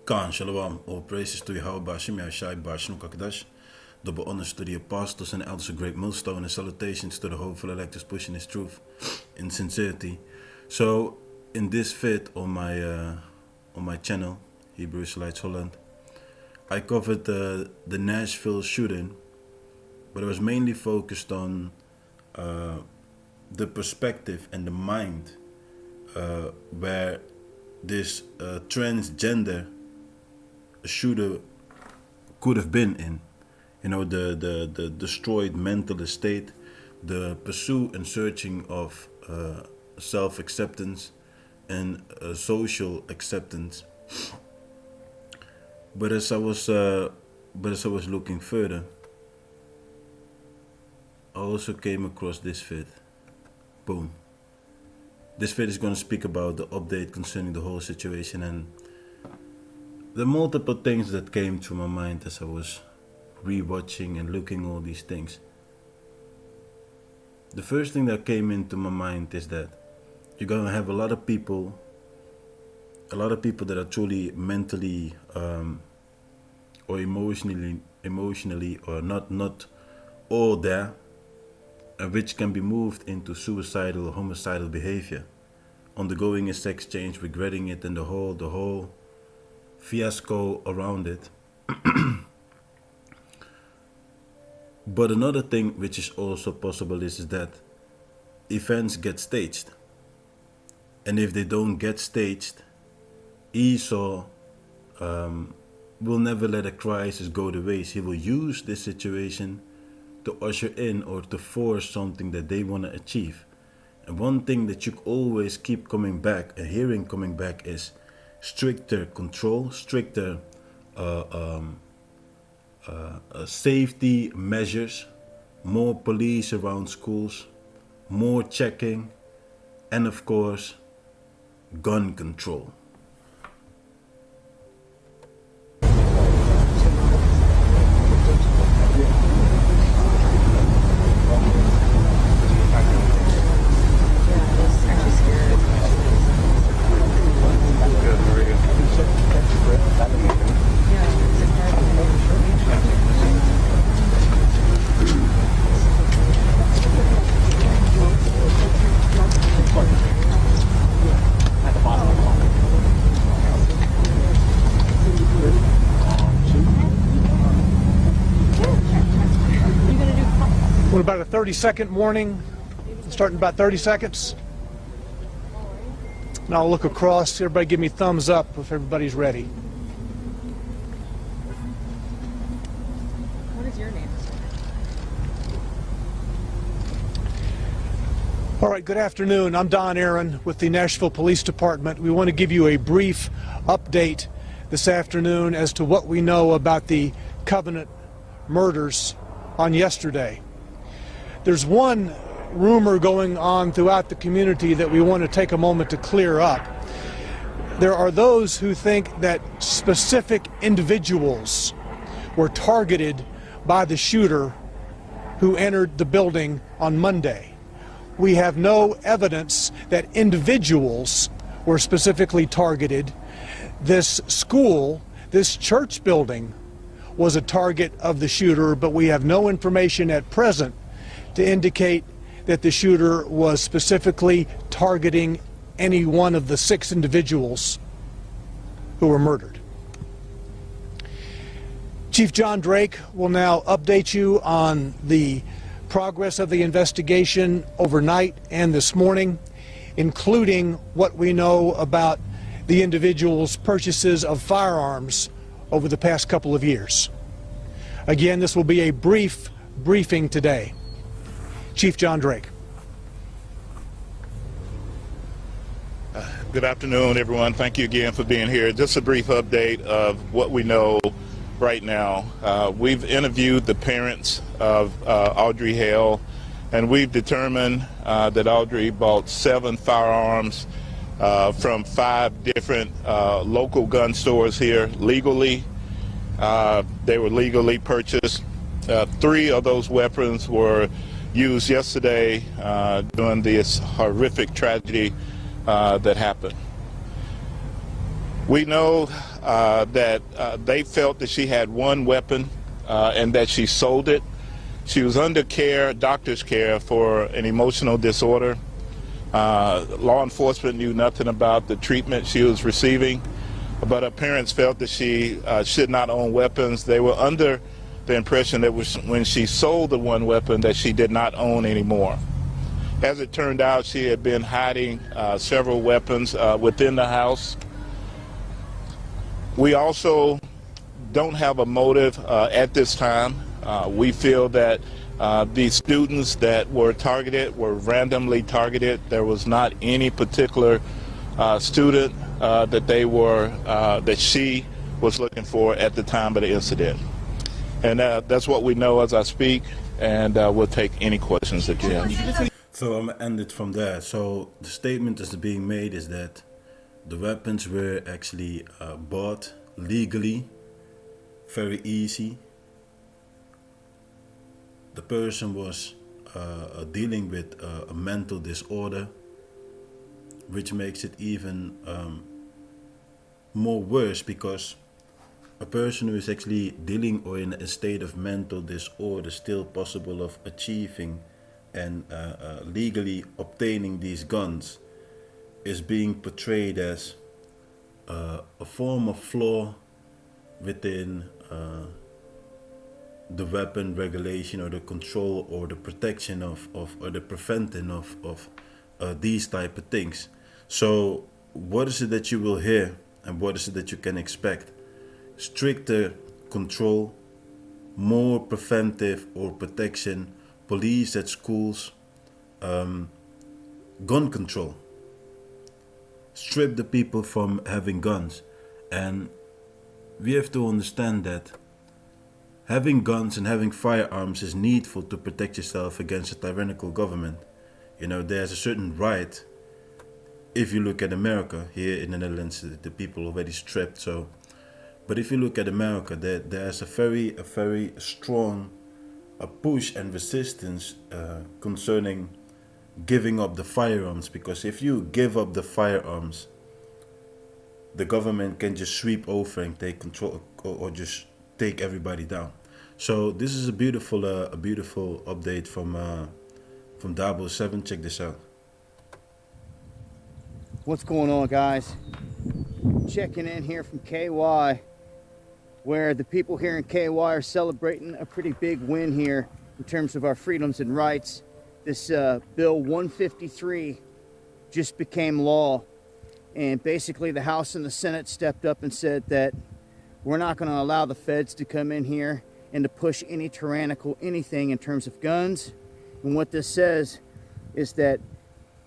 Khan, Shalom, all praises to Yahawah, Shai, Kakadash, double honors to the apostles and elders of Greatmillstone, and salutations to the hopeful electors pushing his truth in sincerity. So, in this vid on my channel, Hebrew Israelites Holland, I covered the Nashville shooting, but it was mainly focused on the perspective and the mind where this transgender shooter could have been in. You know, the destroyed mental state, the pursuit and searching of self-acceptance and social acceptance. But as I was looking further, I also came across this vid. Boom. This vid is going to speak about the update concerning the whole situation and the multiple things that came to my mind as I was rewatching and looking all these things. The first thing that came into my mind is that you're going to have a lot of people that are truly mentally or emotionally or not all there, which can be moved into suicidal or homicidal behavior, undergoing a sex change, regretting it, and the whole fiasco around it. But another thing which is also possible is that events get staged, and if they don't get staged, Esau will never let a crisis go to waste. He will use this situation to usher in or to force something that they want to achieve. And one thing that you always keep coming back and hearing coming back is stricter control, stricter safety measures, more police around schools, more checking, and of course, gun control. About a 30-second warning, starting about 30 seconds. And I'll look across. Everybody give me thumbs up if everybody's ready. What is your name? All right, good afternoon. I'm Don Aaron with the Nashville Police Department. We want to give you a brief update this afternoon as to what we know about the Covenant murders on yesterday. There's one rumor going on throughout the community that we want to take a moment to clear up. There are those who think that specific individuals were targeted by the shooter who entered the building on Monday. We have no evidence that individuals were specifically targeted. This school, this church building, was a target of the shooter, but we have no information at present to indicate that the shooter was specifically targeting any one of the 6 individuals who were murdered. Chief John Drake will now update you on the progress of the investigation overnight and this morning, including what we know about the individual's purchases of firearms over the past couple of years. Again, this will be a brief briefing today. Chief John Drake. Good afternoon, everyone. Thank you again for being here. Just a brief update of what we know right now. We've interviewed the parents of Audrey Hale, and we've determined that Audrey bought 7 firearms from 5 different local gun stores here legally. They were legally purchased. 3 of those weapons were used yesterday during this horrific tragedy that happened. We know that they felt that she had one weapon and that she sold it. She was under care, doctor's care, for an emotional disorder. Law enforcement knew nothing about the treatment she was receiving, but her parents felt that she should not own weapons. They were under the impression that when she sold the one weapon that she did not own anymore. As it turned out, she had been hiding several weapons within the house. We also don't have a motive at this time. We feel that the students that were targeted were randomly targeted. There was not any particular student that she was looking for at the time of the incident. And that's what we know as I speak, and we'll take any questions that you have. So I'm going to end it from there. So the statement that's being made is that the weapons were actually bought legally, very easy. The person was dealing with a mental disorder, which makes it even more worse, because a person who is actually dealing or in a state of mental disorder is still possible of achieving and legally obtaining these guns is being portrayed as a form of flaw within the weapon regulation or the control or the protection of or the preventing of these type of things. So what is it that you will hear and what is it that you can expect? Stricter control, more preventive or protection, police at schools, gun control. Strip the people from having guns. And we have to understand that having guns and having firearms is needful to protect yourself against a tyrannical government. You know, there's a certain right. If you look at America, here in the Netherlands, the people already stripped. So, but if you look at America, there's a very strong push and resistance concerning giving up the firearms, because if you give up the firearms, the government can just sweep over and take control or just take everybody down. So this is a beautiful update from Dabo 7. Check this out. What's going on, guys? Checking in here from KY, where the people here in KY are celebrating a pretty big win here in terms of our freedoms and rights. This Bill 153 just became law, and basically the House and the Senate stepped up and said that we're not going to allow the feds to come in here and to push any tyrannical anything in terms of guns. And what this says is that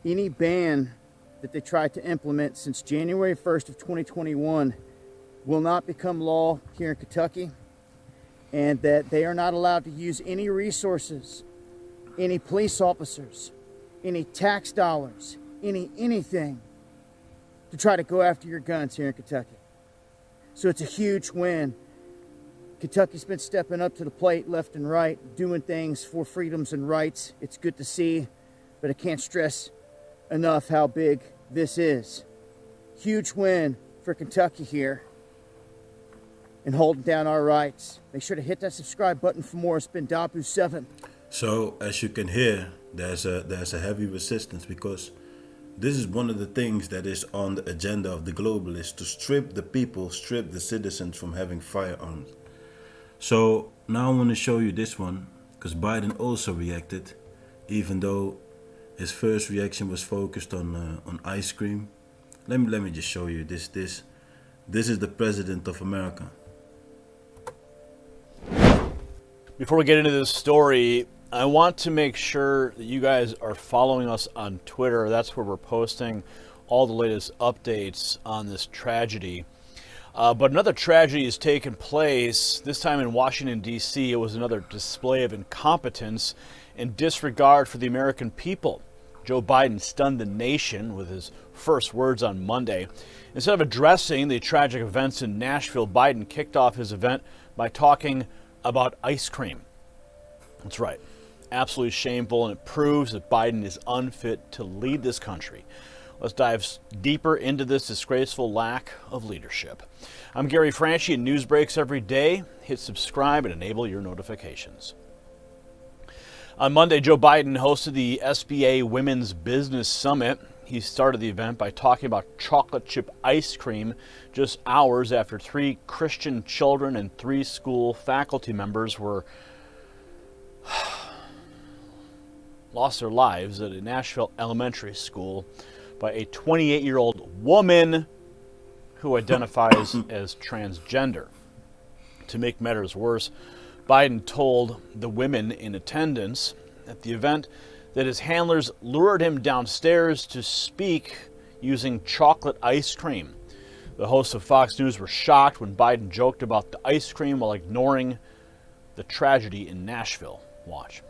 any ban that they tried to implement since January 1st of 2021 will not become law here in Kentucky, and that they are not allowed to use any resources, any police officers, any tax dollars, anything to try to go after your guns here in Kentucky. So it's a huge win. Kentucky's been stepping up to the plate left and right, doing things for freedoms and rights. It's good to see, but I can't stress enough how big this is. Huge win for Kentucky here and holding down our rights. Make sure to hit that subscribe button for more. It's been Dabu 7. So as you can hear, there's a heavy resistance, because this is one of the things that is on the agenda of the globalists, to strip the people, strip the citizens from having firearms. So now I want to show you this one, because Biden also reacted, even though his first reaction was focused on ice cream. Let me just show you this. This is the President of America. Before we get into this story, I want to make sure that you guys are following us on Twitter. That's where we're posting all the latest updates on this tragedy. But another tragedy has taken place, this time in Washington, D.C. It was another display of incompetence and disregard for the American people. Joe Biden stunned the nation with his first words on Monday. Instead of addressing the tragic events in Nashville, Biden kicked off his event by talking about ice cream. That's right. Absolutely shameful, and it proves that Biden is unfit to lead this country. Let's dive deeper into this disgraceful lack of leadership. I'm Gary Franchi, and news breaks every day. Hit subscribe and enable your notifications. On Monday, Joe Biden hosted the SBA Women's Business Summit. He started the event by talking about chocolate chip ice cream just hours after 3 Christian children and 3 school faculty members lost their lives at a Nashville elementary school by a 28-year-old woman who identifies as transgender. To make matters worse, Biden told the women in attendance at the event that his handlers lured him downstairs to speak using chocolate ice cream. The hosts of Fox News were shocked when Biden joked about the ice cream while ignoring the tragedy in Nashville. Watch.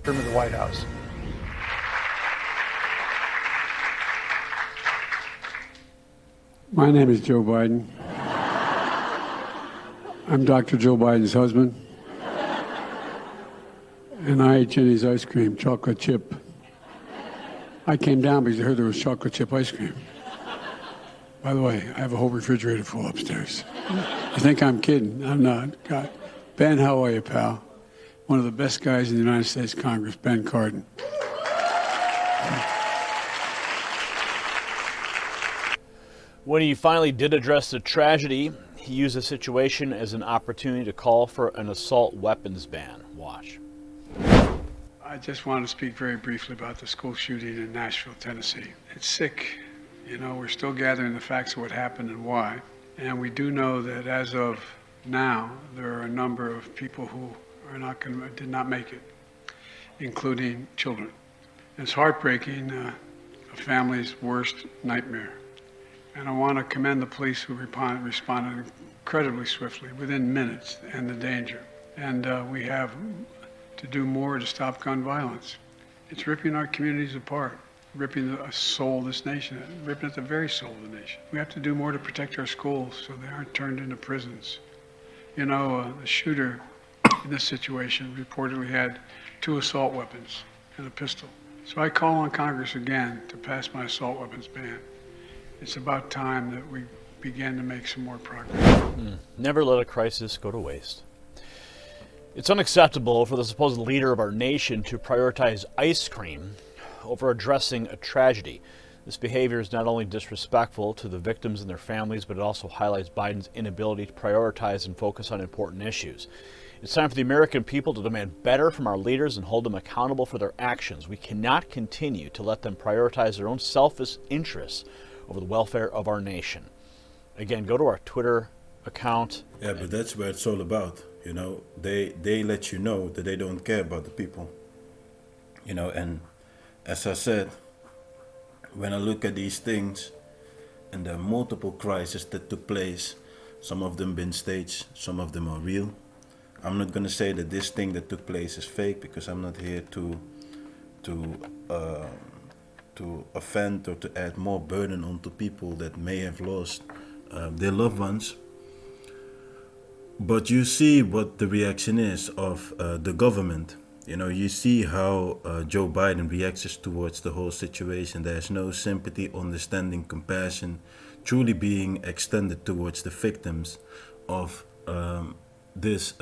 From the White House. My name is Joe Biden. I'm Dr. Joe Biden's husband. And I ate Jenny's ice cream, chocolate chip. I came down because I heard there was chocolate chip ice cream. By the way, I have a whole refrigerator full upstairs. You think I'm kidding? I'm not. God. Ben, how are you, pal? One of the best guys in the United States Congress, Ben Cardin. When he finally did address the tragedy, he used the situation as an opportunity to call for an assault weapons ban. Watch. I just want to speak very briefly about the school shooting in Nashville, Tennessee. It's sick. You know, we're still gathering the facts of what happened and why. And we do know that as of now, there are a number of people who did not make it, including children. It's heartbreaking, a family's worst nightmare. And I want to commend the police who responded incredibly swiftly, within minutes, and the danger. And we have to do more to stop gun violence. It's ripping our communities apart, ripping the soul of this nation, ripping at the very soul of the nation. We have to do more to protect our schools so they aren't turned into prisons. You know, the shooter in this situation reportedly had 2 assault weapons and a pistol. So I call on Congress again to pass my assault weapons ban. It's about time that we begin to make some more progress. Never let a crisis go to waste. It's unacceptable for the supposed leader of our nation to prioritize ice cream over addressing a tragedy. This behavior is not only disrespectful to the victims and their families, but it also highlights Biden's inability to prioritize and focus on important issues. It's time for the American people to demand better from our leaders and hold them accountable for their actions. We cannot continue to let them prioritize their own selfish interests over the welfare of our nation. Again, go to our Twitter account. Yeah, but that's where it's all about. You know, they let you know that they don't care about the people. You know, and as I said, when I look at these things and the multiple crises that took place, some of them been staged, some of them are real. I'm not gonna say that this thing that took place is fake, because I'm not here to offend or to add more burden onto people that may have lost their loved ones. But you see what the reaction is of the government. You know, you see how Joe Biden reacts towards the whole situation. There's no sympathy, understanding, compassion truly being extended towards the victims of this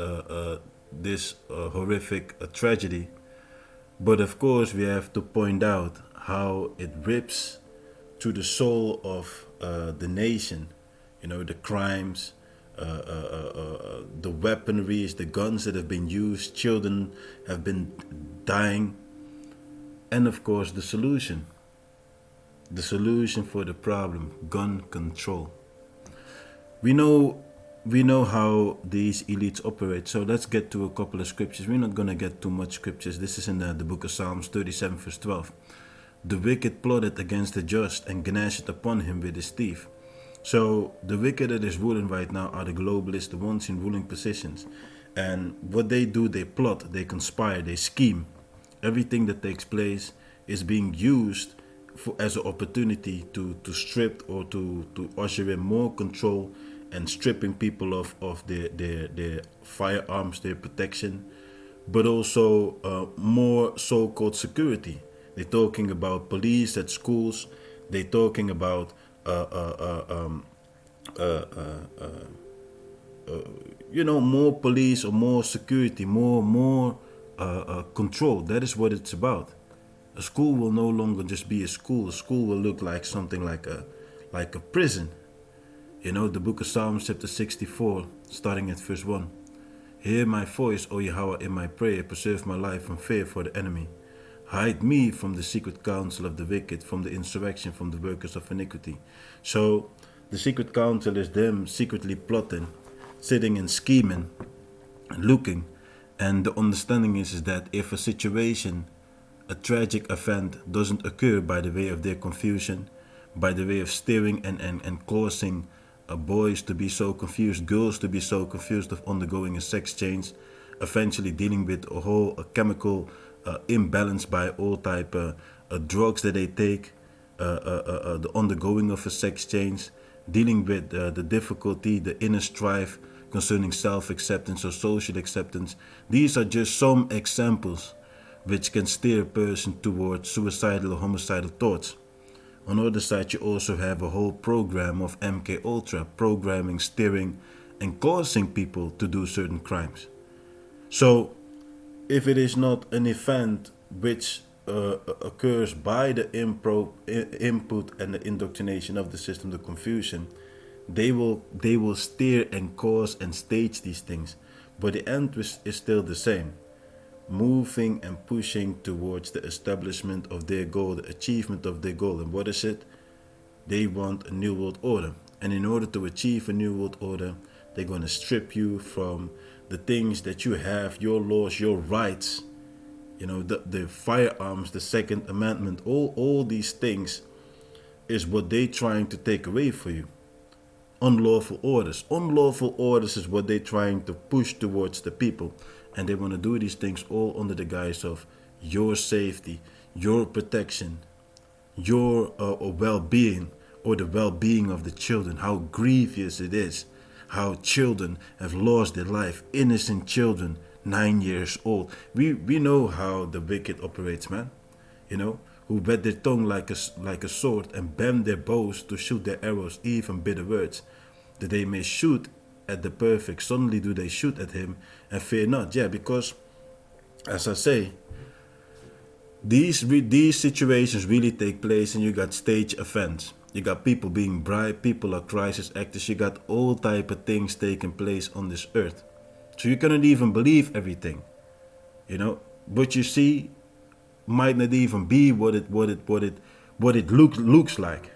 horrific tragedy. But of course, we have to point out how it rips to the soul of the nation. You know, the crimes, the weaponry, the guns that have been used, children have been dying, and of course the solution for the problem: gun control. We know how these elites operate, so let's get to a couple of scriptures. We're not going to get too much scriptures. This is in the book of Psalms 37 verse 12. The wicked plotted against the just and gnashed upon him with his teeth. So the wicked that is ruling right now are the globalists, the ones in ruling positions. And what they do, they plot, they conspire, they scheme. Everything that takes place is being used as an opportunity to strip or to usher in more control and stripping people of their firearms, their protection, but also more so-called security. They're talking about police at schools. They're talking about more police or more security, more control. That is what it's about. A school will no longer just be a school. A school will look like something like a prison. The book of Psalms chapter 64, starting at verse 1. Hear my voice, O Yahawah, in my prayer. Preserve my life from fear for the enemy. Hide me from the secret counsel of the wicked, from the insurrection, from the workers of iniquity. So the secret counsel is them secretly plotting, sitting and scheming and looking. And the understanding is that if a situation, a tragic event doesn't occur by the way of their confusion, by the way of steering and causing boys to be so confused, girls to be so confused of undergoing a sex change, eventually dealing with a whole chemical imbalance by all type drugs that they take, the undergoing of a sex change, dealing with the difficulty, the inner strife concerning self-acceptance or social acceptance. These are just some examples which can steer a person towards suicidal or homicidal thoughts. On the other side, you also have a whole program of MK Ultra, programming, steering, and causing people to do certain crimes. So, if it is not an event which occurs by the input and the indoctrination of the system, the confusion, they will steer and cause and stage these things. But the end is still the same. Moving and pushing towards the establishment of their goal, the achievement of their goal. And what is it? They want a new world order. And in order to achieve a new world order, they're going to strip you from the things that you have, your laws, your rights, the firearms, the Second Amendment, all these things is what they're trying to take away from you. Unlawful orders. Unlawful orders is what they're trying to push towards the people. And they want to do these things all under the guise of your safety, your protection, your well-being, or the well-being of the children. How grievous it is. How children have lost their life. Innocent children, 9 years old. We know how the wicked operates, man. Who wet their tongue like a sword and bend their bows to shoot their arrows, even bitter words, that they may shoot at the perfect. Suddenly do they shoot at him and fear not. Yeah, because as I say, these situations really take place, and you got stage events. You got people being bribed, people are crisis actors, you got all type of things taking place on this earth. So you cannot even believe everything. What you see might not even be what it looks like.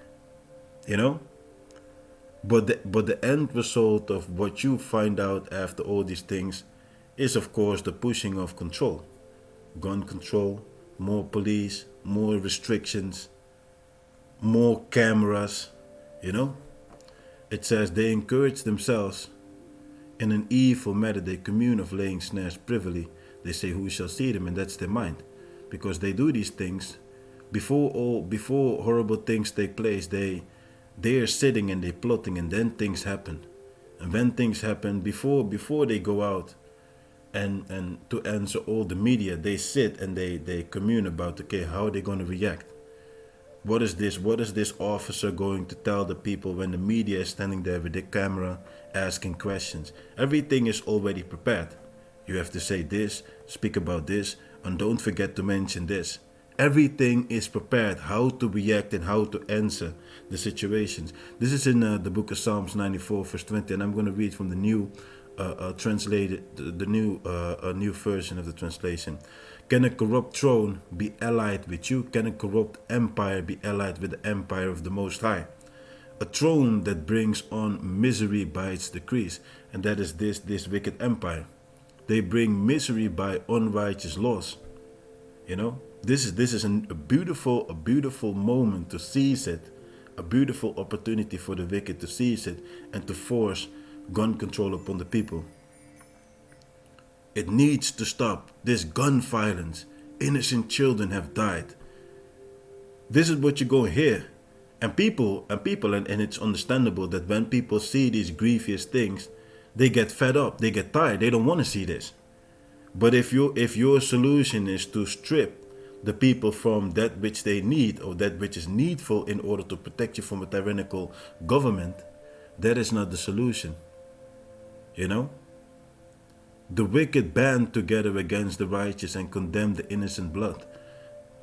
But the end result of what you find out after all these things is, of course, the pushing of control. Gun control, more police, more restrictions, more cameras, It says they encourage themselves in an evil matter. They commune of laying snares privily. They say, who shall see them? And that's their mind. Because they do these things before horrible things take place. They are sitting and they're plotting, and then things happen. And when things happen, before they go out and to answer all the media, they sit and they commune about, okay, how are they going to react? What is this officer going to tell the people when the media is standing there with the camera asking questions? Everything is already prepared. You have to say this, speak about this, and don't forget to mention this. Everything is prepared, how to react and how to answer the situations. This is in the book of Psalms 94 verse 20, and I'm going to read from the new new version of the translation. Can a corrupt throne be allied with you? Can a corrupt empire be allied with the empire of the Most High? A throne that brings on misery by its decrees, and that is this wicked empire. They bring misery by unrighteous laws. This is a beautiful moment to seize it, a beautiful opportunity for the wicked to seize it and to force gun control upon the people. It needs to stop. This gun violence. Innocent children have died. This is what you're going to hear. And people, and it's understandable that when people see these grievous things, they get fed up, they get tired, they don't want to see this. But if your solution is to strip the people from that which they need, or that which is needful in order to protect you from a tyrannical government, that is not the solution. You know? The wicked band together against the righteous and condemn the innocent blood,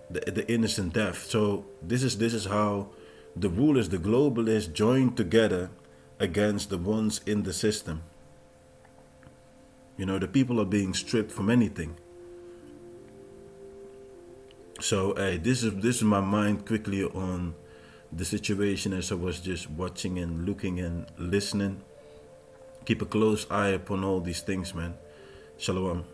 the innocent death. So this is how the rulers, the globalists, join together against the ones in the system. You know, the people are being stripped from anything. So hey, this is my mind quickly on the situation as I was just watching and looking and listening. Keep a close eye upon all these things, man. Shalom.